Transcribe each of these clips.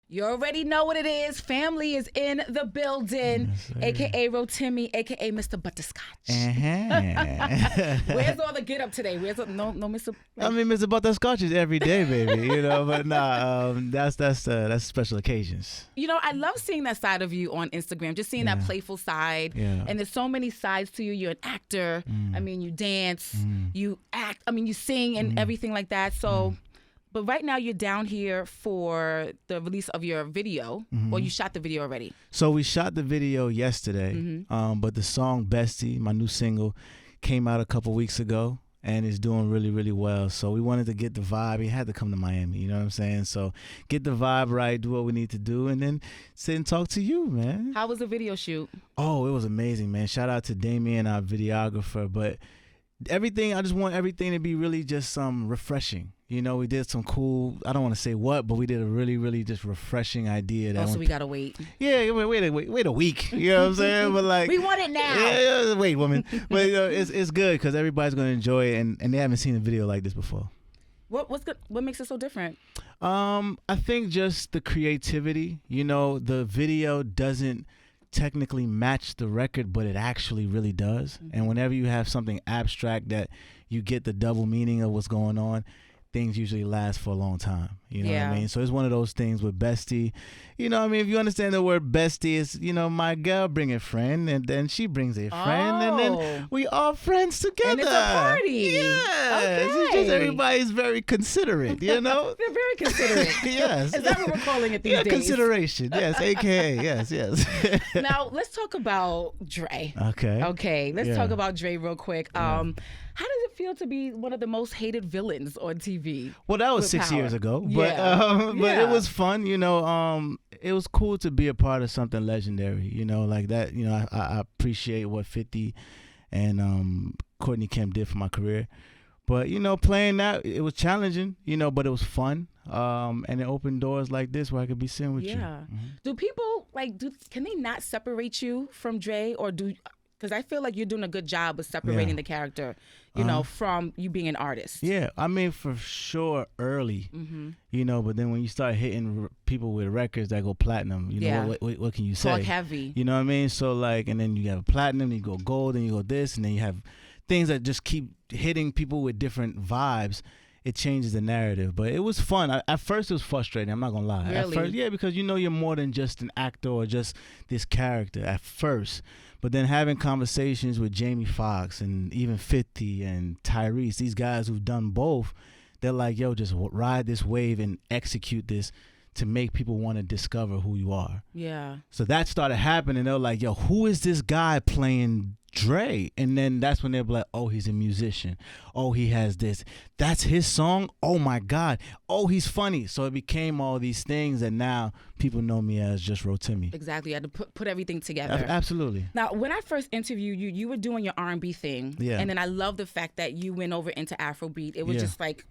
You already know what it is. Family is in the building, a.k.a. Rotimi, a.k.a. Mr. Butterscotch. Where's all the get up today? Where's no Mr. I mean, Mr. Butterscotch is every day, baby. But nah, that's special occasions. I love seeing that side of you on Instagram. Just seeing that playful side. Yeah. And there's so many sides to you. You're an actor. I mean, you dance. You act. I mean, you sing and everything like that. So. But right now you're down here for the release of your video, or you shot the video already? So we shot the video yesterday, but the song Bestie, my new single, came out a couple weeks ago and is doing really, really well. So we wanted to get the vibe. He had to come to Miami, you know what I'm saying? So get the vibe right, do what we need to do, and then sit and talk to you, man. How was the video shoot? Oh, it was amazing, man. Shout out to Damien, our videographer. But I just want everything to be really just refreshing. We did some cool, I don't want to say what, but we did a really, really just refreshing idea. So we got to wait. Yeah, wait a week. You know what I'm saying? But like, we want it now. Yeah, wait, woman. But it's good because everybody's going to enjoy it, and they haven't seen a video like this before. What's good? What makes it so different? I think just the creativity. The video doesn't technically match the record, but it actually really does. And whenever you have something abstract that you get the double meaning of what's going on, things usually last for a long time. You know what I mean? So it's one of those things with Bestie. If you understand the word bestie, is my girl bring a friend, and then she brings a friend, and then we all friends together. And it's a party. Yeah. Okay. It's just everybody's very considerate, They're very considerate. Yes. Is that what we're calling it these days? Consideration. Yes. AKA. Yes. Now, let's talk about Dre. Okay. Let's talk about Dre real quick. How does it feel to be one of the most hated villains on TV? Well, that was 6 years ago, but Yeah. it was fun. It was cool to be a part of something legendary. Like that. I appreciate what 50 and Courtney Kemp did for my career. But playing that, it was challenging. But it was fun. And it opened doors like this where I could be sitting with you. Yeah. Do people can they not separate you from Dre, or because I feel like you're doing a good job of separating the character, from you being an artist. Yeah, I mean, for sure, early, but then when you start hitting people with records that go platinum, what can you say? Talk heavy. You know what I mean? So and then you have platinum, you go gold, and you go this, and then you have things that just keep hitting people with different vibes. It changes the narrative, but it was fun. At first, it was frustrating. I'm not gonna lie. Really? At first, yeah, because you're more than just an actor or just this character at first. But then having conversations with Jamie Foxx and even 50 and Tyrese, these guys who've done both, they're like, yo, just ride this wave and execute this to make people want to discover who you are. Yeah. So that started happening. They're like, yo, who is this guy playing Dre? And then that's when they're like, oh, he's a musician. Oh, he has this. That's his song? Oh, my God. Oh, he's funny. So it became all these things, and now people know me as just Rotimi. Exactly. You had to put everything together. Absolutely. Now, when I first interviewed you, you were doing your R&B thing. Yeah. And then I love the fact that you went over into Afrobeat. It was just like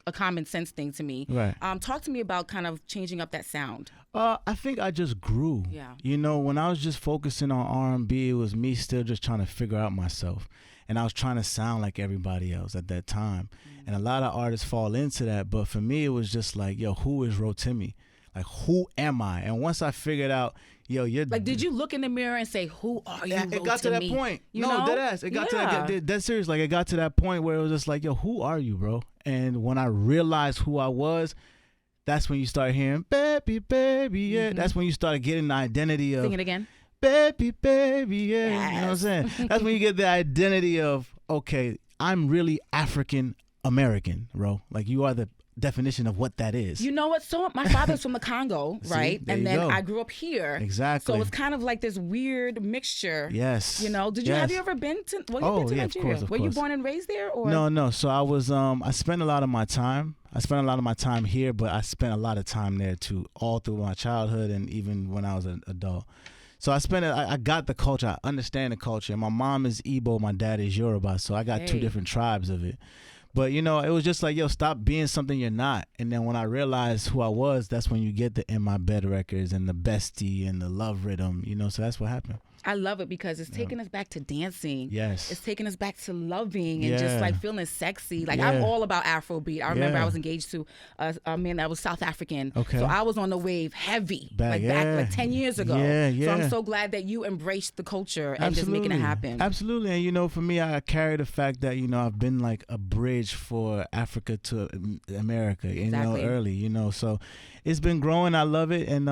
a common sense thing to me. Right. Talk to me about kind of changing up that sound. I think I just grew. Yeah. When I was just focusing on R&B, it was me still just trying to figure out myself. And I was trying to sound like everybody else at that time. And a lot of artists fall into that. But for me, it was just like, yo, who is Rotimi? Like, who am I? And once I figured out, yo, you're... Like, did you look in the mirror and say, who are you, Rotimi? It got to that point. Deadass. It got to that... That's serious. Like, it got to that point where it was just like, yo, who are you, bro? And when I realized who I was, that's when you start hearing, baby, baby, yeah. That's when you start getting the identity of... Sing it again. Baby, baby, yeah. Yes. You know what I'm saying? That's when you get the identity of, okay, I'm really African American, bro. Like, you are the definition of what that is. You know what? So my father's from the Congo, right? There and you then go. I grew up here. Exactly. So it's kind of like this weird mixture. Yes. Did you have you ever been to? Well, you've been to Nigeria. Of Were you course. born and raised there, or No. So I was I spent a lot of my time. I spent a lot of my time here, but I spent a lot of time there too, all through my childhood and even when I was an adult. So I got the culture. I understand the culture. My mom is Igbo, my dad is Yoruba, so I got two different tribes of it. But, it was just like, yo, stop being something you're not. And then when I realized who I was, that's when you get the In My Bed records and the Bestie and the Love Rhythm, so that's what happened. I love it because it's taking us back to dancing. Yes. It's taking us back to loving and just like feeling sexy. Like I'm all about Afrobeat. I remember I was engaged to a man that was South African. Okay. So I was on the wave heavy, back 10 years ago. So I'm so glad that you embraced the culture and just making it happen. Absolutely. And, you know, for me, I carry the fact that, you know, I've been like a bridge for Africa to America, you know, early, you know. So it's been growing. I love it. And,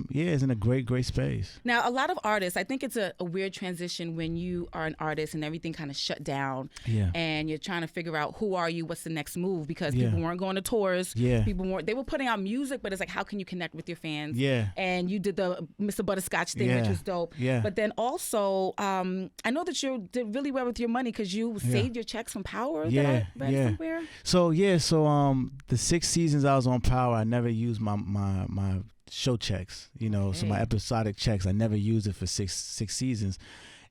it's in a great space. Now, a lot of artists, I think it's a weird transition when you are an artist and everything kind of shut down. Yeah. And you're trying to figure out who are you, what's the next move, because people weren't going to tours. Yeah. They were putting out music, but it's like, how can you connect with your fans? Yeah. And you did the Mr. Butterscotch thing, which was dope. Yeah. But then also, I know that you did really well with your money because you saved your checks from Power. That I read somewhere. So the 6 seasons I was on Power, I never used my show checks, you know, so my episodic checks, I never used it for six seasons.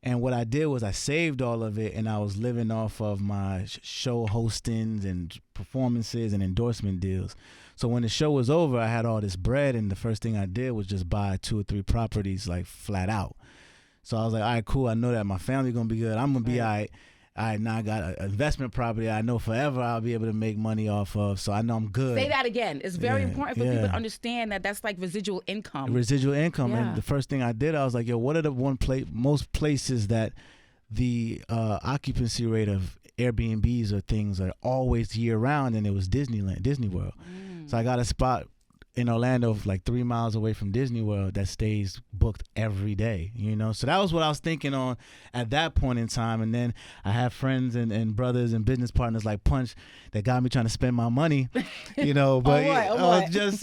And what I did was I saved all of it, and I was living off of my show hostings and performances and endorsement deals. So when the show was over, I had all this bread, and the first thing I did was just buy 2 or 3 properties, like flat out. So I was like, all right, cool. I know that my family's going to be good. I'm going to be all right. All right, now I got an investment property I know forever I'll be able to make money off of, so I know I'm good. Say that again. It's very important for people to understand that that's like residual income. Residual income. And the first thing I did, I was like, yo, what are the most places that the occupancy rate of Airbnbs or things are always year round? And it was Disney World. So I got a spot in Orlando, like 3 miles away from Disney World, that stays booked every day, you know? So that was what I was thinking on at that point in time. And then I have friends and brothers and business partners like Punch that got me trying to spend my money, you know, but I just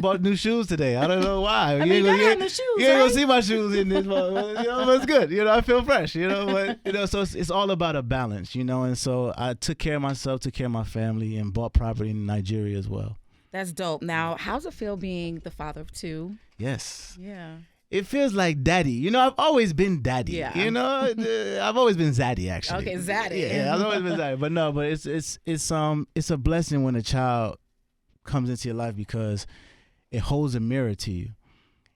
bought new shoes today. I don't know why. I mean, you got new shoes, you ain't gonna see my shoes in this, you know, but it's good. You know, I feel fresh, you know, but, you know, so it's all about a balance, you know? And so I took care of myself, took care of my family, and bought property in Nigeria as well. That's dope. Now, how's it feel being the father of 2? Yes. Yeah. It feels like daddy. You know, I've always been daddy. Yeah. You know, I've always been zaddy, actually. Okay, zaddy. Yeah, I've always been zaddy. But no, but it's a blessing when a child comes into your life because it holds a mirror to you.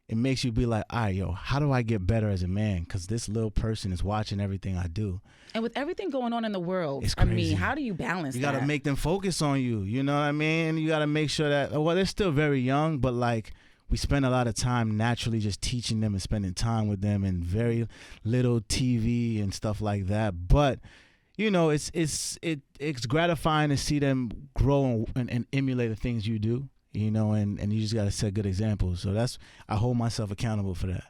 It makes you be like, all right, yo, how do I get better as a man? Because this little person is watching everything I do. And with everything going on in the world, it's crazy. I mean, how do you balance that? You got to make them focus on you. You know what I mean? You got to make sure that, well, they're still very young, but like we spend a lot of time naturally just teaching them and spending time with them and very little TV and stuff like that. But, you know, it's gratifying to see them grow and emulate the things you do. You know, and you just got to set good examples. So I hold myself accountable for that.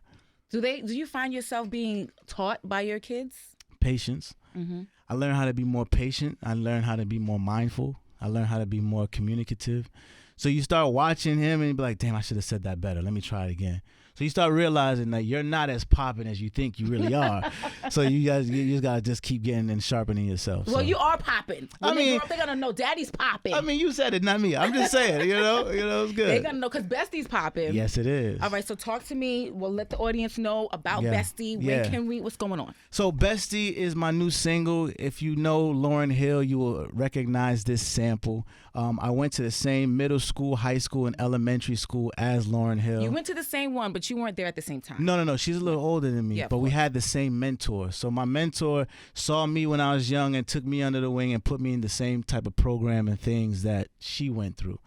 Do you find yourself being taught by your kids? Patience. Mm-hmm. I learned how to be more patient. I learned how to be more mindful. I learned how to be more communicative. So you start watching him and you be like, damn, I should have said that better. Let me try it again. So you start realizing that you're not as popping as you think you really are. So you just gotta just keep getting and sharpening yourself. Well, you are popping. When they grow up, they're gonna know Daddy's popping. I mean, you said it, not me. I'm just saying. You know, it's good. They're gonna know because Bestie's popping. Yes, it is. All right, so talk to me. We'll let the audience know about Bestie. When can we? What's going on? So Bestie is my new single. If you know Lauryn Hill, you will recognize this sample. I went to the same middle school, high school, and elementary school as Lauryn Hill. You went to the same one, but you weren't there at the same time. No. She's a little older than me, but we had the same mentor. So my mentor saw me when I was young and took me under the wing and put me in the same type of program and things that she went through.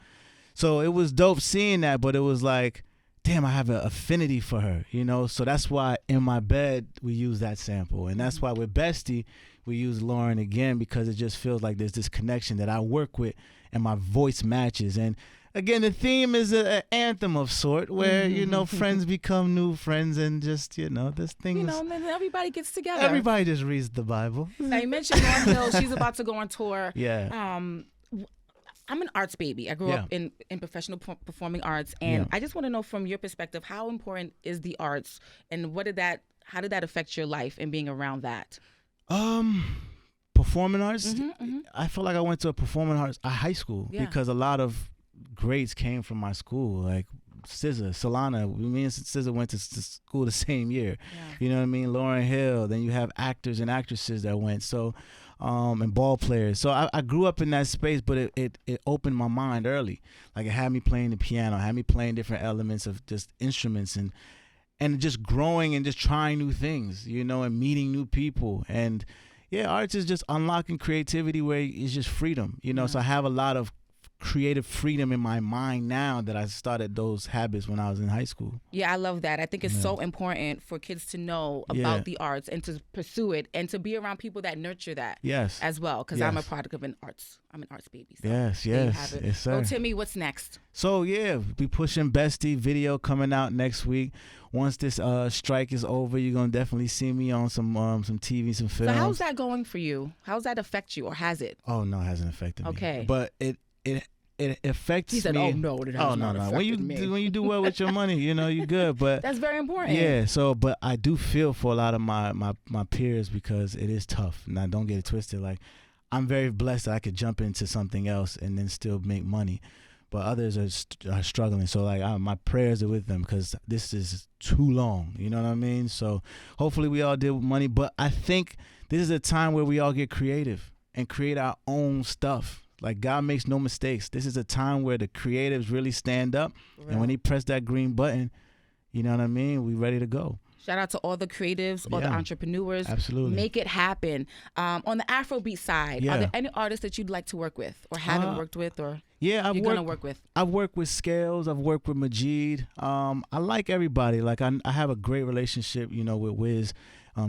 So it was dope seeing that, but it was like, damn, I have an affinity for her, you know? So that's why in my bed, we use that sample. And that's why with Bestie, we use Lauryn again, because it just feels like there's this connection that I work with and my voice matches. And again, the theme is an anthem of sort where, you know, friends become new friends and just, you know, this thing you know, and then everybody gets together. Everybody just reads the Bible. Now, you mentioned Lauryn Hill. She's about to go on tour. Yeah. I'm an arts baby. I grew up in professional performing arts. And I just want to know from your perspective, how important is the arts and how did that affect your life and being around that? Performing arts? I feel like I went to a performing arts high school because a lot of greats came from my school, like SZA, Solana. Me and SZA went to school the same year. You know what I mean? Lauryn Hill. Then you have actors and actresses that went. So, and ball players. So I grew up in that space, but it opened my mind early. Like it had me playing the piano, had me playing different elements of just instruments, and and just growing and just trying new things, you know, and meeting new people. And yeah, arts is just unlocking creativity where it's just freedom, you know. So I have a lot of creative freedom in my mind now that I started those habits when I was in high school. Yeah, I love that. I think it's so important for kids to know about the arts and to pursue it and to be around people that nurture that as well, because I'm a product of an arts baby. So yes, sir. Rotimi, what's next? So yeah, we pushing Bestie video coming out next week. Once this strike is over, you're gonna definitely see me on some TV, some films. So how's that going for you? How's that affect you, or has it? Oh no, it hasn't affected me. Okay. But it affects me. He said, "Oh no, it has not affected me." When you do well with your money, you know, you're good. But that's very important. Yeah. So, but I do feel for a lot of my peers because it is tough. Now, don't get it twisted. Like, I'm very blessed that I could jump into something else and then still make money. But others are struggling. So, like, my prayers are with them because this is too long. You know what I mean? So, hopefully, we all deal with money. But I think this is a time where we all get creative and create our own stuff. Like, God makes no mistakes. This is a time where the creatives really stand up. Right. And when they press that green button, you know what I mean? We ready to go. Shout out to all the creatives, all the entrepreneurs. Absolutely. Make it happen. On the Afrobeat side, are there any artists that you'd like to work with or haven't worked with or you're going to work with? I've worked with Scales. I've worked with Majid. I like everybody. Like, I have a great relationship, you know, with Wiz.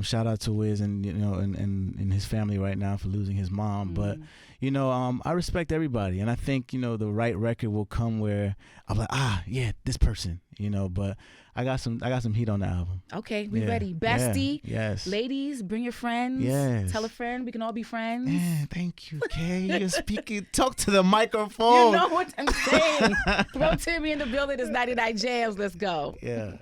Shout out to Wiz and, you know, and his family right now for losing his mom. But, you know, I respect everybody. And I think, you know, the right record will come where I'm like, this person, you know, but I got some heat on the album. Okay, we ready. Bestie. Yes. Ladies, bring your friends. Yes. Tell a friend. We can all be friends. Yeah, thank you, Kay. You're speaking. Talk to the microphone. You know what I'm saying. Throw Timmy in the building. It's 99 JAMZ. Let's go. Yeah.